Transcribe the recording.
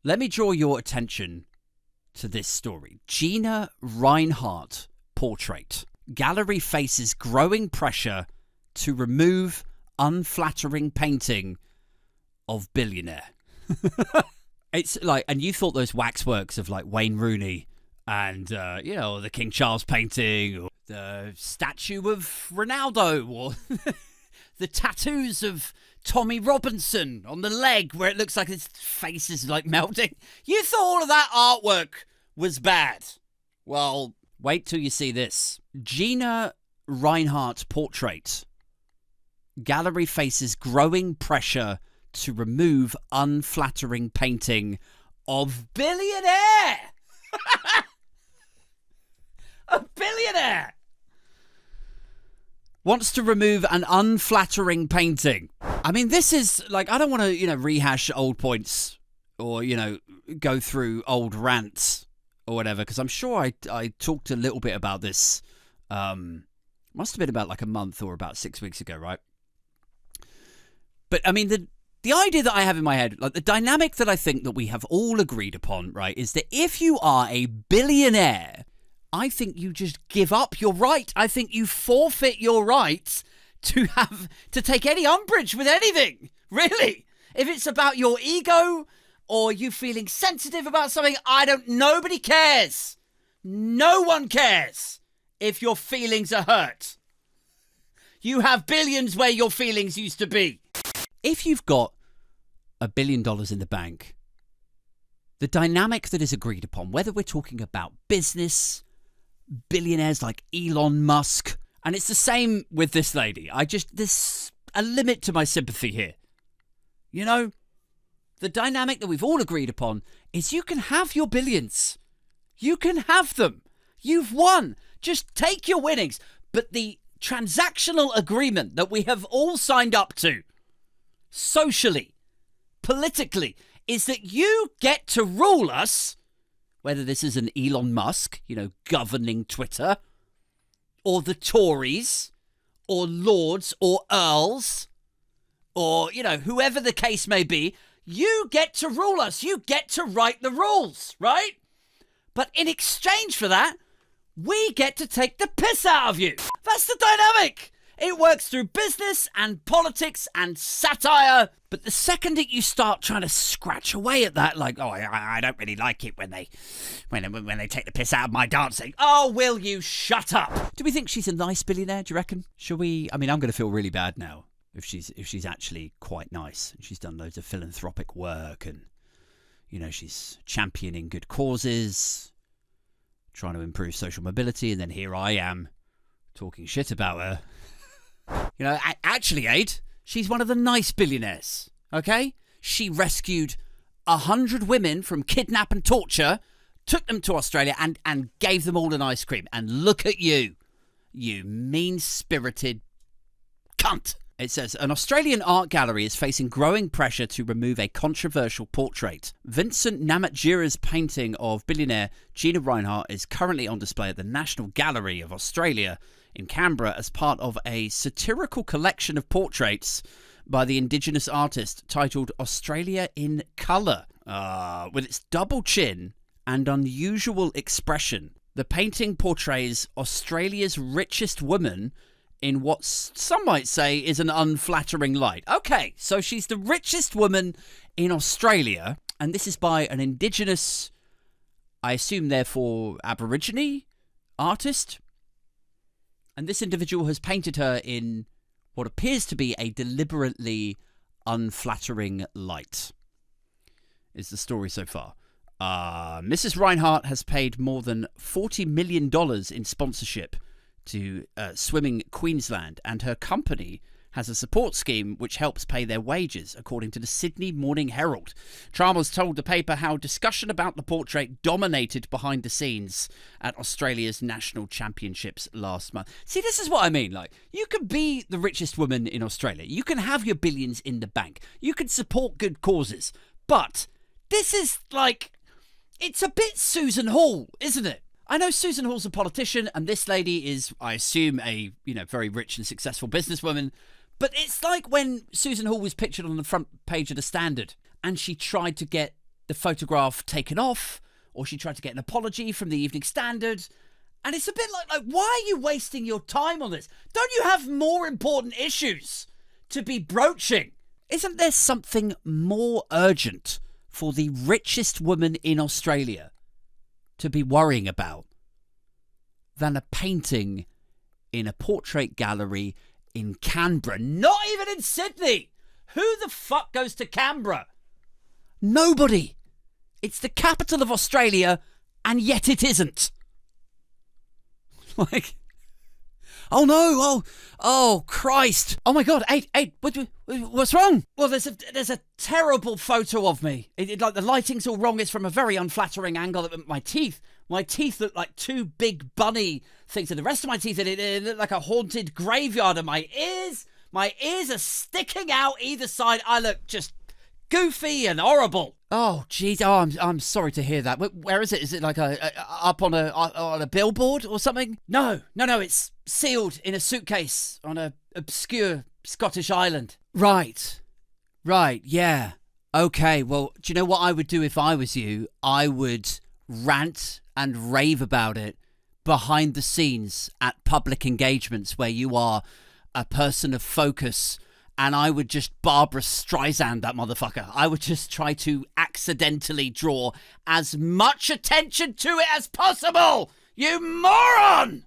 Let me draw your attention to this story. Gina Rinehart portrait. Gallery faces growing pressure to remove unflattering painting of billionaire. It's like, and you thought those waxworks of like Wayne Rooney and, the King Charles painting or the statue of Ronaldo or the tattoos of Tommy Robinson on the leg where it looks like his face is like melting. You thought all of that artwork was bad. Well, wait till you see this. Gina Rinehart portrait. Gallery faces growing pressure to remove unflattering painting of billionaire. A billionaire wants to remove an unflattering painting. I mean, this is like, I don't want to, rehash old points or, go through old rants or whatever, because I'm sure I talked a little bit about this. Must have been about like a month or about 6 weeks ago, right? But I mean, the idea that I have in my head, like the dynamic that I think that we have all agreed upon, right, is that if you are a billionaire, I think you just give up your right. I think you forfeit your right to take any umbrage with anything, really. If it's about your ego or you feeling sensitive about something, nobody cares. No one cares if your feelings are hurt. You have billions where your feelings used to be. If you've got $1 billion in the bank, the dynamic that is agreed upon, whether we're talking about business, billionaires like Elon Musk, and it's the same with this lady. There's a limit to my sympathy here. The dynamic that we've all agreed upon is you can have your billions. You can have them. You've won. Just take your winnings. But the transactional agreement that we have all signed up to, socially, politically, is that you get to rule us, whether this is an Elon Musk, governing Twitter, or the Tories, or lords, or earls, or, whoever the case may be, you get to rule us. You get to write the rules, right? But in exchange for that, we get to take the piss out of you. That's the dynamic. It works through business and politics and satire. But the second that you start trying to scratch away at that, like, I don't really like it when they take the piss out of my dancing. Oh, will you shut up? Do we think she's a nice billionaire, do you reckon? Shall we? I mean, I'm going to feel really bad now if she's actually quite nice. She's done loads of philanthropic work and, she's championing good causes, trying to improve social mobility, and then here I am talking shit about her. Actually, Aid, she's one of the nice billionaires, okay? She rescued 100 women from kidnap and torture, took them to Australia and gave them all an ice cream. And look at you, you mean-spirited cunt. It says, an Australian art gallery is facing growing pressure to remove a controversial portrait. Vincent Namatjira's painting of billionaire Gina Rinehart is currently on display at the National Gallery of Australia in Canberra as part of a satirical collection of portraits by the Indigenous artist titled Australia in Colour. With its double chin and unusual expression, the painting portrays Australia's richest woman in what some might say is an unflattering light. Okay, so she's the richest woman in Australia, and this is by an Indigenous, I assume therefore Aborigine artist. And this individual has painted her in what appears to be a deliberately unflattering light, is the story so far. Mrs. Rinehart has paid more than $40 million in sponsorship to Swimming Queensland, and her company has a support scheme which helps pay their wages, according to the Sydney Morning Herald. Chalmers told the paper how discussion about the portrait dominated behind the scenes at Australia's national championships last month. See, this is what I mean. Like, you can be the richest woman in Australia. You can have your billions in the bank. You can support good causes. But this is like, it's a bit Susan Hall, isn't it? I know Susan Hall's a politician, and this lady is, I assume, a very rich and successful businesswoman. But it's like when Susan Hall was pictured on the front page of The Standard, and she tried to get the photograph taken off, or she tried to get an apology from the Evening Standard. And it's a bit like, why are you wasting your time on this? Don't you have more important issues to be broaching? Isn't there something more urgent for the richest woman in Australia to be worrying about than a painting in a portrait gallery in Canberra? Not even in Sydney! Who the fuck goes to Canberra? Nobody! It's the capital of Australia, and yet it isn't. Like, oh no, oh Christ. Oh my God, Ade, what's wrong? Well, there's a terrible photo of me. Like, the lighting's all wrong. It's from a very unflattering angle. My teeth look like two big bunny things, and the rest of my teeth, it look like a haunted graveyard, and my ears are sticking out either side. I look just goofy and horrible. Oh, geez. Oh, I'm sorry to hear that. Where is it? Is it like up on a billboard or something? No. It's sealed in a suitcase on a obscure Scottish island. Right. Yeah. Okay. Well, do you know what I would do if I was you? I would rant and rave about it behind the scenes at public engagements where you are a person of focus. And I would just Barbara Streisand that motherfucker. I would just try to accidentally draw as much attention to it as possible. You moron!